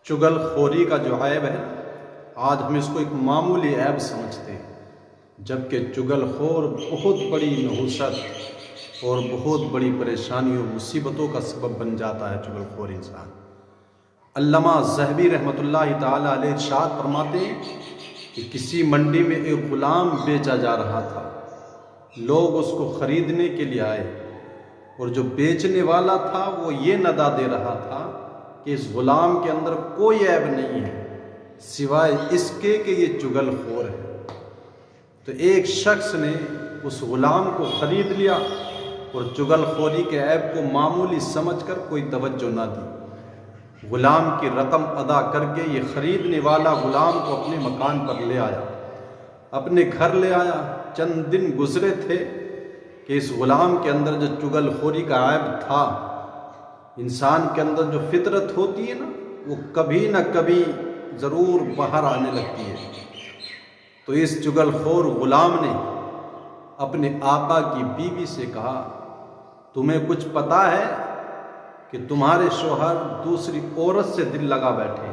چگل خوری کا جو عیب ہے، آج ہم اس کو ایک معمولی عیب سمجھتے ہیں، جبکہ چگل خور بہت بڑی نحوست اور بہت بڑی پریشانیوں مصیبتوں کا سبب بن جاتا ہے چگل خور انسان۔ علامہ ذہبی رحمۃ اللہ تعالیٰ علیہ ارشاد فرماتے ہیں کہ کسی منڈی میں ایک غلام بیچا جا رہا تھا، لوگ اس کو خریدنے کے لیے آئے اور جو بیچنے والا تھا وہ یہ ندا دے رہا تھا کہ اس غلام کے اندر کوئی عیب نہیں ہے سوائے اس کے کہ یہ چگل خور ہے۔ تو ایک شخص نے اس غلام کو خرید لیا اور چگل خوری کے عیب کو معمولی سمجھ کر کوئی توجہ نہ دی۔ غلام کی رقم ادا کر کے یہ خریدنے والا غلام کو اپنے مکان پر لے آیا، اپنے گھر لے آیا۔ چند دن گزرے تھے کہ اس غلام کے اندر جو چگل خوری کا عیب تھا، انسان کے اندر جو فطرت ہوتی ہے نا، وہ کبھی نہ کبھی ضرور باہر آنے لگتی ہے۔ تو اس چگل خور غلام نے اپنے آقا کی بیوی سے کہا، تمہیں کچھ پتہ ہے کہ تمہارے شوہر دوسری عورت سے دل لگا بیٹھے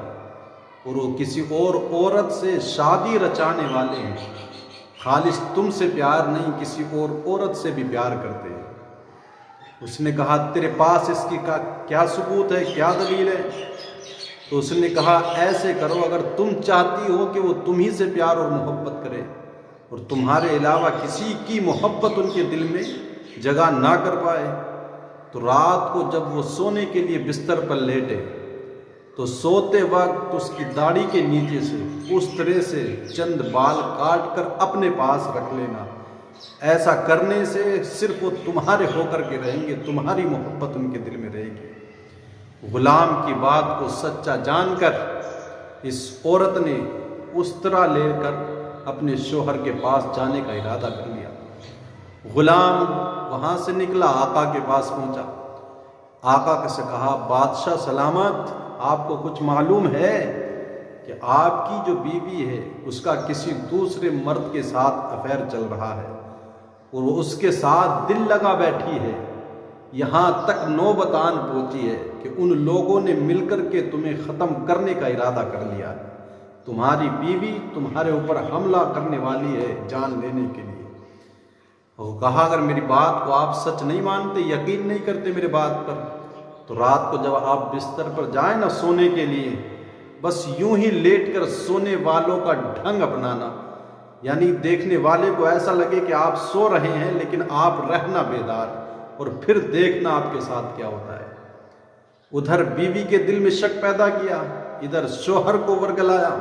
اور وہ کسی اور عورت سے شادی رچانے والے ہیں، خالص تم سے پیار نہیں کسی اور عورت سے بھی پیار کرتے ہیں۔ اس نے کہا، تیرے پاس اس کی کیا ثبوت ہے، کیا دلیل ہے؟ تو اس نے کہا، ایسے کرو، اگر تم چاہتی ہو کہ وہ تمہیں سے پیار اور محبت کرے اور تمہارے علاوہ کسی کی محبت ان کے دل میں جگہ نہ کر پائے، تو رات کو جب وہ سونے کے لیے بستر پر لیٹے تو سوتے وقت اس کی داڑھی کے نیچے سے اس طرح سے چند بال کاٹ کر اپنے پاس رکھ لینا۔ ایسا کرنے سے صرف وہ تمہارے ہو کر کے رہیں گے، تمہاری محبت ان کے دل میں رہے گی۔ غلام کی بات کو سچا جان کر اس عورت نے اس طرح لے کر اپنے شوہر کے پاس جانے کا ارادہ کر لیا۔ غلام وہاں سے نکلا، آقا کے پاس پہنچا، آقا سے کہا، بادشاہ سلامت، آپ کو کچھ معلوم ہے کہ آپ کی جو بیوی ہے اس کا کسی دوسرے مرد کے ساتھ افیئر چل رہا ہے اور وہ اس کے ساتھ دل لگا بیٹھی ہے، یہاں تک نوبت آن پہنچی ہے کہ ان لوگوں نے مل کر کے تمہیں ختم کرنے کا ارادہ کر لیا ہے، تمہاری بیوی تمہارے اوپر حملہ کرنے والی ہے جان لینے کے لیے۔ وہ کہا، اگر میری بات کو آپ سچ نہیں مانتے، یقین نہیں کرتے میرے بات پر، تو رات کو جب آپ بستر پر جائیں نا سونے کے لیے، بس یوں ہی لیٹ کر سونے والوں کا ڈھنگ اپنانا، یعنی دیکھنے والے کو ایسا لگے کہ آپ سو رہے ہیں لیکن آپ رہنا بیدار، اور پھر دیکھنا آپ کے ساتھ کیا ہوتا ہے۔ ادھر بیوی کے دل میں شک پیدا کیا، ادھر شوہر کو ورگلایا۔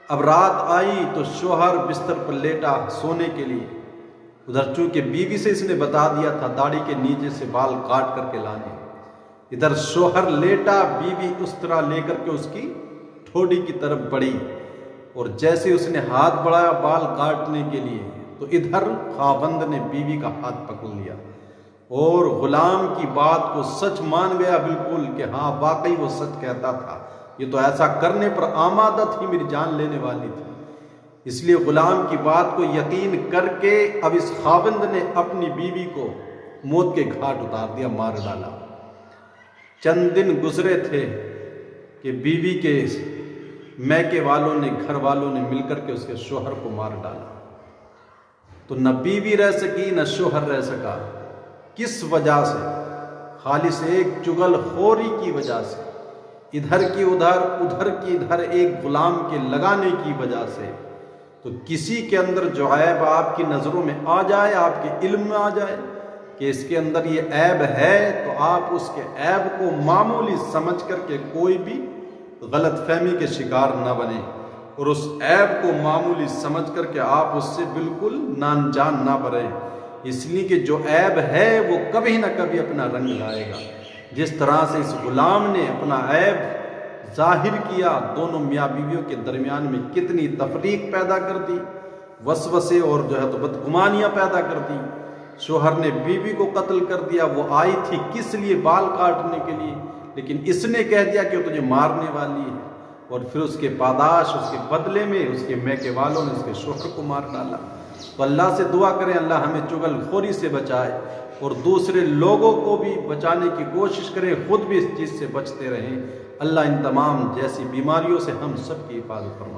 اب رات آئی تو شوہر بستر پر لیٹا سونے کے لیے، ادھر چونکہ بیوی سے اس نے بتا دیا تھا داڑھی کے نیچے سے بال کاٹ کر کے لانے، ادھر شوہر لیٹا، بیوی اس طرح لے کر کے اس کی ٹھوڑی کی طرف بڑھی، اور جیسے اس نے ہاتھ بڑھایا بال کاٹنے کے لیے تو ادھر خاوند نے بیوی کا ہاتھ پکڑ لیا اور غلام کی بات کو سچ مان گیا بالکل کہ ہاں واقعی وہ سچ کہتا تھا، یہ تو ایسا کرنے پر آمادہ تھی، میری جان لینے والی تھی۔ اس لیے غلام کی بات کو یقین کر کے اب اس خاوند نے اپنی بیوی کو موت کے گھاٹ اتار دیا، مار ڈالا۔ چند دن گزرے تھے کہ بیوی کے میکے والوں نے، گھر والوں نے مل کر کے اس کے شوہر کو مار ڈالا۔ تو نہ بیوی رہ سکی نہ شوہر رہ سکا، کس وجہ سے؟ خالص ایک چگل خوری کی وجہ سے، ادھر کی ادھر، ادھر کی ادھر ایک غلام کے لگانے کی وجہ سے۔ تو کسی کے اندر جو عیب آپ کی نظروں میں آ جائے، آپ کے علم میں آ جائے کہ اس کے اندر یہ عیب ہے، تو آپ اس کے عیب کو معمولی سمجھ کر کے کوئی بھی غلط فہمی کے شکار نہ بنے، اور اس عیب کو معمولی سمجھ کر کے آپ اس سے بالکل نان جان نہ بنیں، اس لیے کہ جو عیب ہے وہ کبھی نہ کبھی اپنا رنگ لائے گا۔ جس طرح سے اس غلام نے اپنا عیب ظاہر کیا، دونوں میاں بیویوں کے درمیان میں کتنی تفریق پیدا کر دی، وسوسے اور جو ہے تو بدگمانیاں پیدا کر دی۔ شوہر نے بیوی کو قتل کر دیا، وہ آئی تھی کس لیے؟ بال کاٹنے کے لیے، لیکن اس نے کہہ دیا کہ وہ تجھے مارنے والی ہے، اور پھر اس کے پاداش، اس کے بدلے میں اس کے میکے والوں نے اس کے شوہر کو مار ڈالا۔ تو اللہ سے دعا کریں اللہ ہمیں چگل خوری سے بچائے اور دوسرے لوگوں کو بھی بچانے کی کوشش کریں، خود بھی اس چیز سے بچتے رہیں۔ اللہ ان تمام جیسی بیماریوں سے ہم سب کی حفاظت فرمائے۔